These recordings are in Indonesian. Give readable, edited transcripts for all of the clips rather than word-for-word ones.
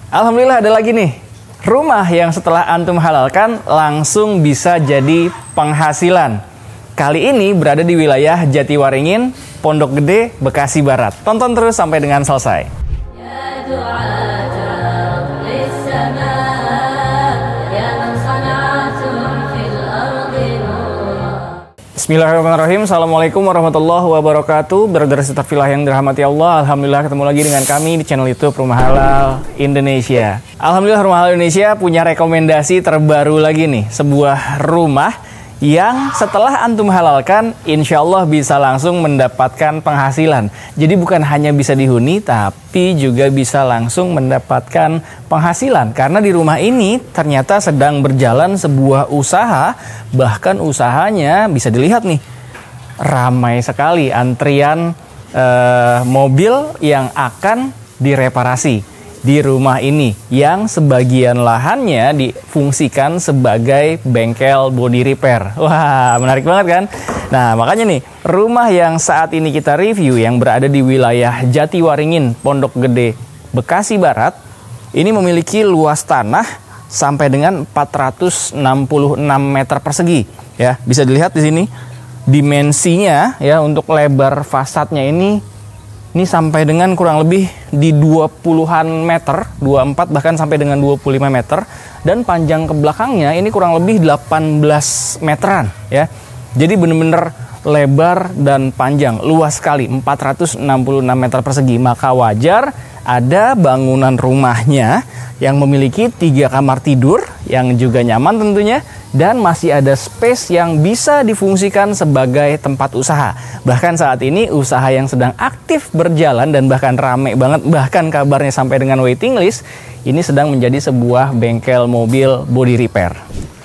Alhamdulillah ada lagi nih rumah yang setelah antum halalkan langsung bisa jadi penghasilan. Kali ini berada di wilayah Jatiwaringin, Pondok Gede, Bekasi Barat. Tonton terus sampai dengan selesai. Bismillahirrahmanirrahim. Assalamualaikum warahmatullahi wabarakatuh. Brother Astagfirullah yang dirahmati Allah. Alhamdulillah ketemu lagi dengan kami di channel YouTube Rumah Halal Indonesia. Alhamdulillah Rumah Halal Indonesia punya rekomendasi terbaru lagi nih. Sebuah rumah yang setelah antum halalkan insya Allah bisa langsung mendapatkan penghasilan. Jadi bukan hanya bisa dihuni tapi juga bisa langsung mendapatkan penghasilan. Karena di rumah ini ternyata sedang berjalan sebuah usaha. Bahkan usahanya bisa dilihat nih, ramai sekali antrian mobil yang akan direparasi di rumah ini, yang sebagian lahannya difungsikan sebagai bengkel body repair. Wah, menarik banget kan? Nah, makanya nih, rumah yang saat ini kita review yang berada di wilayah Jatiwaringin, Pondok Gede, Bekasi Barat, ini memiliki luas tanah sampai dengan 466 meter persegi. Ya, bisa dilihat di sini dimensinya ya, untuk lebar fasadnya ini sampai dengan kurang lebih di 20-an meter, 24 bahkan sampai dengan 25 meter, dan panjang ke belakangnya ini kurang lebih 18 meteran ya. Jadi benar-benar lebar dan panjang, luas sekali, 466 meter persegi. Maka wajar ada bangunan rumahnya yang memiliki 3 kamar tidur yang juga nyaman tentunya, dan masih ada space yang bisa difungsikan sebagai tempat usaha. Bahkan saat ini usaha yang sedang aktif berjalan dan bahkan rame banget, bahkan kabarnya sampai dengan waiting list, ini sedang menjadi sebuah bengkel mobil body repair.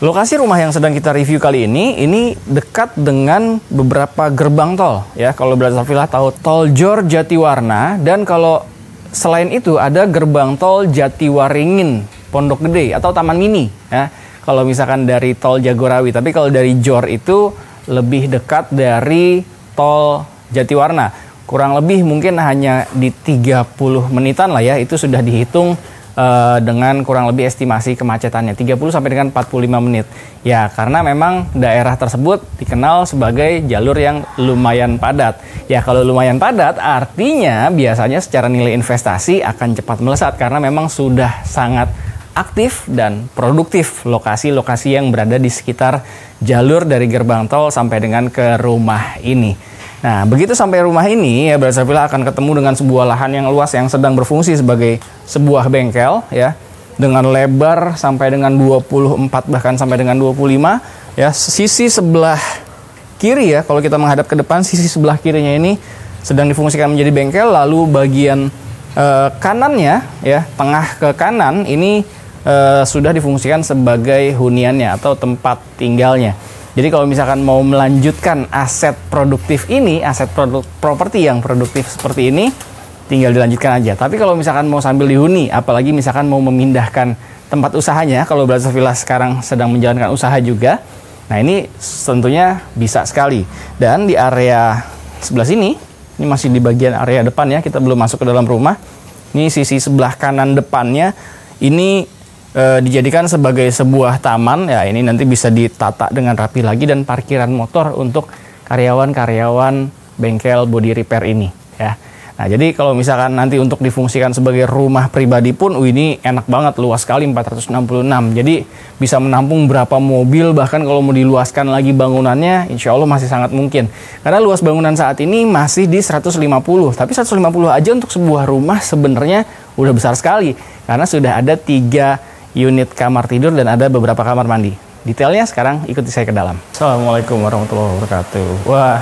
Lokasi rumah yang sedang kita review kali ini dekat dengan beberapa gerbang tol ya. Kalau Astagfirullah tahu tol Jor Jatiwarna, dan kalau selain itu ada gerbang tol Jatiwaringin Pondok Gede atau Taman Mini ya. Kalau misalkan dari tol Jagorawi, tapi kalau dari Jor itu lebih dekat dari tol Jatiwarna. Kurang lebih mungkin hanya di 30 menitan lah ya, itu sudah dihitung dengan kurang lebih estimasi kemacetannya 30 sampai dengan 45 menit. Ya, karena memang daerah tersebut dikenal sebagai jalur yang lumayan padat. Ya, kalau lumayan padat artinya biasanya secara nilai investasi akan cepat melesat karena memang sudah sangat aktif dan produktif lokasi-lokasi yang berada di sekitar jalur dari gerbang tol sampai dengan ke rumah ini. Nah, begitu sampai rumah ini ya, Astagfirullah akan ketemu dengan sebuah lahan yang luas yang sedang berfungsi sebagai sebuah bengkel ya, dengan lebar sampai dengan 24 bahkan sampai dengan 25 ya. Sisi sebelah kiri ya, kalau kita menghadap ke depan, sisi sebelah kirinya ini sedang difungsikan menjadi bengkel, lalu bagian kanannya ya, tengah ke kanan ini sudah difungsikan sebagai huniannya atau tempat tinggalnya. Jadi kalau misalkan mau melanjutkan aset produktif ini, aset properti yang produktif seperti ini, tinggal dilanjutkan aja. Tapi kalau misalkan mau sambil dihuni, apalagi misalkan mau memindahkan tempat usahanya, kalau Astagfirullah sekarang sedang menjalankan usaha juga, nah ini tentunya bisa sekali. Dan di area sebelah sini, ini masih di bagian area depan ya, kita belum masuk ke dalam rumah. Ini sisi sebelah kanan depannya, ini dijadikan sebagai sebuah taman ya. Ini nanti bisa ditata dengan rapi lagi, dan parkiran motor untuk karyawan-karyawan bengkel body repair ini ya. Nah, jadi kalau misalkan nanti untuk difungsikan sebagai rumah pribadi pun ini enak banget, luas sekali 466. Jadi bisa menampung berapa mobil, bahkan kalau mau diluaskan lagi bangunannya insya Allah masih sangat mungkin. Karena luas bangunan saat ini masih di 150. Tapi 150 aja untuk sebuah rumah sebenarnya udah besar sekali, karena sudah ada 3 unit kamar tidur dan ada beberapa kamar mandi. Detailnya sekarang ikuti saya ke dalam. Assalamualaikum warahmatullahi wabarakatuh. Wah,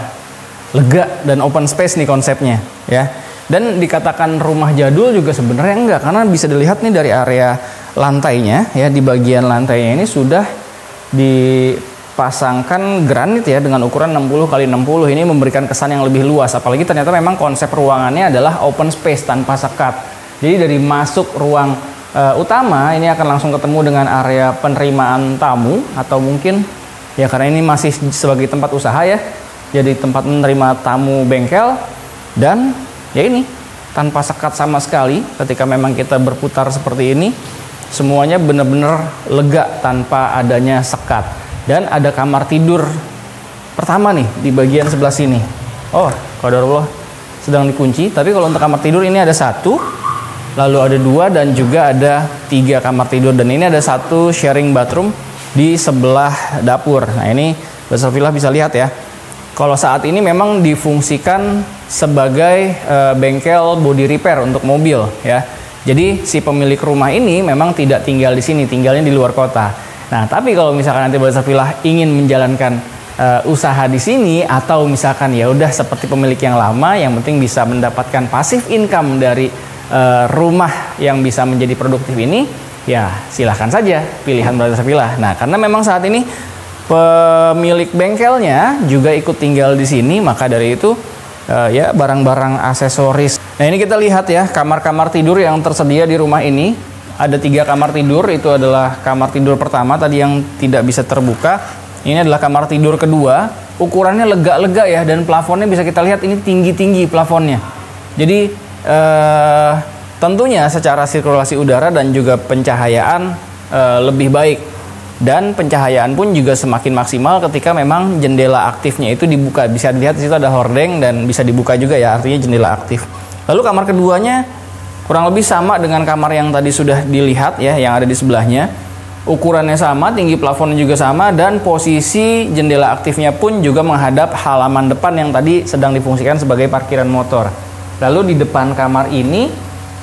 lega dan open space nih konsepnya ya. Dan dikatakan rumah jadul juga sebenarnya enggak, karena bisa dilihat nih dari area lantainya ya, di bagian lantainya ini sudah dipasangkan granit ya dengan ukuran 60 x 60. Ini memberikan kesan yang lebih luas, apalagi ternyata memang konsep ruangannya adalah open space tanpa sekat. Jadi dari masuk ruang utama ini akan langsung ketemu dengan area penerimaan tamu, atau mungkin ya karena ini masih sebagai tempat usaha ya, jadi tempat menerima tamu bengkel. Dan ya ini tanpa sekat sama sekali. Ketika memang kita berputar seperti ini, semuanya benar-benar lega tanpa adanya sekat. Dan ada kamar tidur pertama nih di bagian sebelah sini. Oh, qadarullah sedang dikunci. Tapi kalau untuk kamar tidur ini ada 1, lalu ada 2, dan juga ada 3 kamar tidur. Dan ini ada 1 sharing bathroom di sebelah dapur. Nah, ini Brother Safillah bisa lihat ya. Kalau saat ini memang difungsikan sebagai bengkel body repair untuk mobil ya. Jadi si pemilik rumah ini memang tidak tinggal di sini, tinggalnya di luar kota. Nah, tapi kalau misalkan nanti Brother Safillah ingin menjalankan usaha di sini, atau misalkan ya udah seperti pemilik yang lama, yang penting bisa mendapatkan passive income dari rumah yang bisa menjadi produktif ini, ya silahkan saja pilihan Brother Safillah. Nah, karena memang saat ini pemilik bengkelnya juga ikut tinggal di sini, maka dari itu ya barang-barang aksesoris. Nah, ini kita lihat ya kamar-kamar tidur yang tersedia di rumah ini. Ada 3 kamar tidur, itu adalah kamar tidur pertama tadi yang tidak bisa terbuka. Ini adalah kamar tidur kedua. Ukurannya lega-lega ya, dan plafonnya bisa kita lihat ini tinggi-tinggi plafonnya. Jadi tentunya secara sirkulasi udara dan juga pencahayaan lebih baik. Dan pencahayaan pun juga semakin maksimal ketika memang jendela aktifnya itu dibuka. Bisa dilihat di situ ada hordeng dan bisa dibuka juga ya, artinya jendela aktif. Lalu kamar keduanya kurang lebih sama dengan kamar yang tadi sudah dilihat ya, yang ada di sebelahnya. Ukurannya sama, tinggi plafonnya juga sama, dan posisi jendela aktifnya pun juga menghadap halaman depan yang tadi sedang difungsikan sebagai parkiran motor. Lalu di depan kamar ini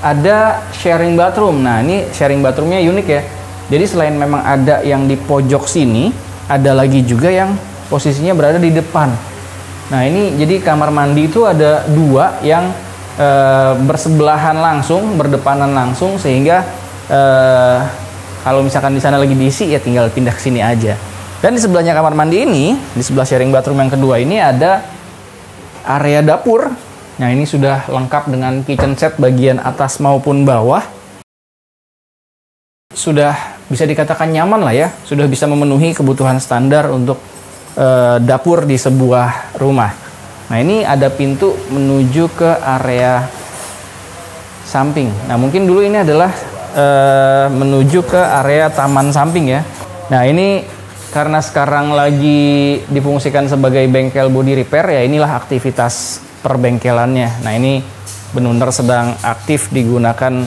ada sharing bathroom. Nah, ini sharing bathroomnya unik ya. Jadi selain memang ada yang di pojok sini, ada lagi juga yang posisinya berada di depan. Nah, ini jadi kamar mandi itu ada 2 yang bersebelahan langsung, berdepanan langsung, sehingga kalau misalkan di sana lagi diisi ya tinggal pindah ke sini aja. Dan di sebelahnya kamar mandi ini, di sebelah sharing bathroom yang kedua ini ada area dapur. Nah, ini sudah lengkap dengan kitchen set bagian atas maupun bawah. Sudah bisa dikatakan nyaman lah ya, sudah bisa memenuhi kebutuhan standar untuk dapur di sebuah rumah. Nah, ini ada pintu menuju ke area samping. Nah, mungkin dulu ini adalah menuju ke area taman samping ya. Nah, ini karena sekarang lagi difungsikan sebagai bengkel body repair ya, inilah aktivitas perbengkelannya. Nah, ini benar-benar sedang aktif digunakan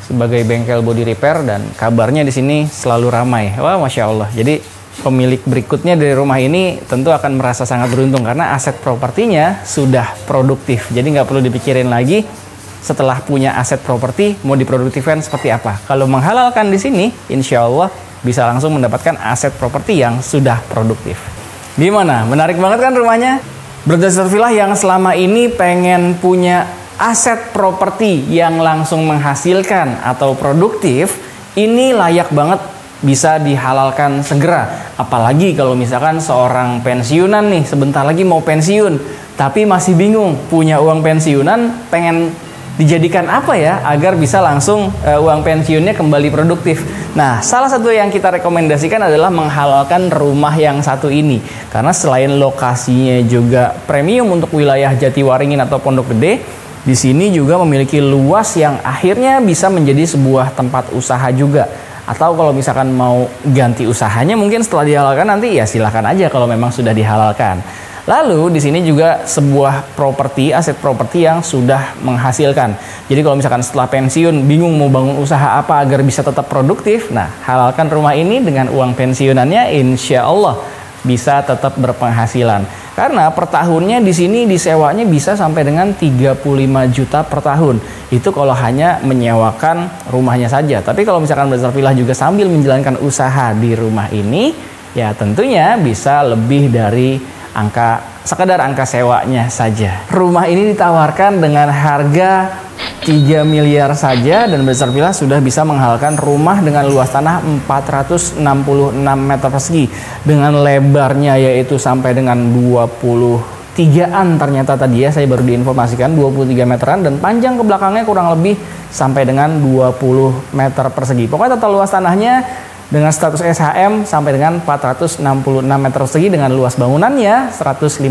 sebagai bengkel body repair, dan kabarnya di sini selalu ramai. Wah, Masya Allah. Jadi pemilik berikutnya dari rumah ini tentu akan merasa sangat beruntung karena aset propertinya sudah produktif. Jadi nggak perlu dipikirin lagi setelah punya aset properti mau diproduktifkan seperti apa. Kalau menghalalkan di sini, insya Allah bisa langsung mendapatkan aset properti yang sudah produktif. Gimana? Menarik banget kan rumahnya? Brother Safillah yang selama ini pengen punya aset properti yang langsung menghasilkan atau produktif, ini layak banget bisa dihalalkan segera. Apalagi kalau misalkan seorang pensiunan nih, sebentar lagi mau pensiun, tapi masih bingung, punya uang pensiunan, pengen dijadikan apa ya agar bisa langsung uang pensiunnya kembali produktif. Nah, salah satu yang kita rekomendasikan adalah menghalalkan rumah yang satu ini. Karena selain lokasinya juga premium untuk wilayah Jatiwaringin atau Pondok Gede, di sini juga memiliki luas yang akhirnya bisa menjadi sebuah tempat usaha juga. Atau kalau misalkan mau ganti usahanya mungkin setelah dihalalkan nanti ya silahkan aja kalau memang sudah dihalalkan. Lalu di sini juga sebuah properti, aset properti yang sudah menghasilkan. Jadi kalau misalkan setelah pensiun bingung mau bangun usaha apa agar bisa tetap produktif, nah halalkan rumah ini dengan uang pensiunannya, insya Allah bisa tetap berpenghasilan. Karena per tahunnya di sini disewanya bisa sampai dengan 35 juta per tahun. Itu kalau hanya menyewakan rumahnya saja. Tapi kalau misalkan Brother Safillah juga sambil menjalankan usaha di rumah ini, ya tentunya bisa lebih dari sekedar angka sewanya saja. Rumah ini ditawarkan dengan harga 3 miliar saja, dan Brother Safillah sudah bisa menghalalkan rumah dengan luas tanah 466 meter persegi dengan lebarnya yaitu sampai dengan 23-an ternyata tadi ya, saya baru diinformasikan 23 meteran, dan panjang ke belakangnya kurang lebih sampai dengan 20 meter persegi. Pokoknya total luas tanahnya dengan status SHM sampai dengan 466 meter persegi dengan luas bangunannya 150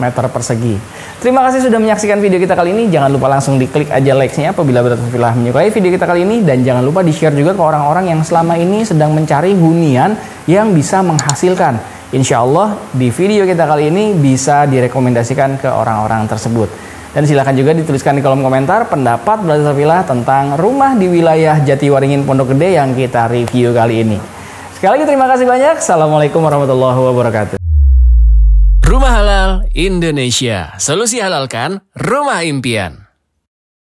meter persegi. Terima kasih sudah menyaksikan video kita kali ini. Jangan lupa langsung diklik aja like-nya apabila Brother Villa menyukai video kita kali ini, dan jangan lupa di-share juga ke orang-orang yang selama ini sedang mencari hunian yang bisa menghasilkan. Insya Allah di video kita kali ini bisa direkomendasikan ke orang-orang tersebut. Dan silakan juga dituliskan di kolom komentar pendapat Brother Villa tentang rumah di wilayah Jatiwaringin Pondok Gede yang kita review kali ini. Sekali lagi terima kasih banyak. Assalamualaikum warahmatullahi wabarakatuh. Rumah Halal Indonesia. Solusi halalkan rumah impian.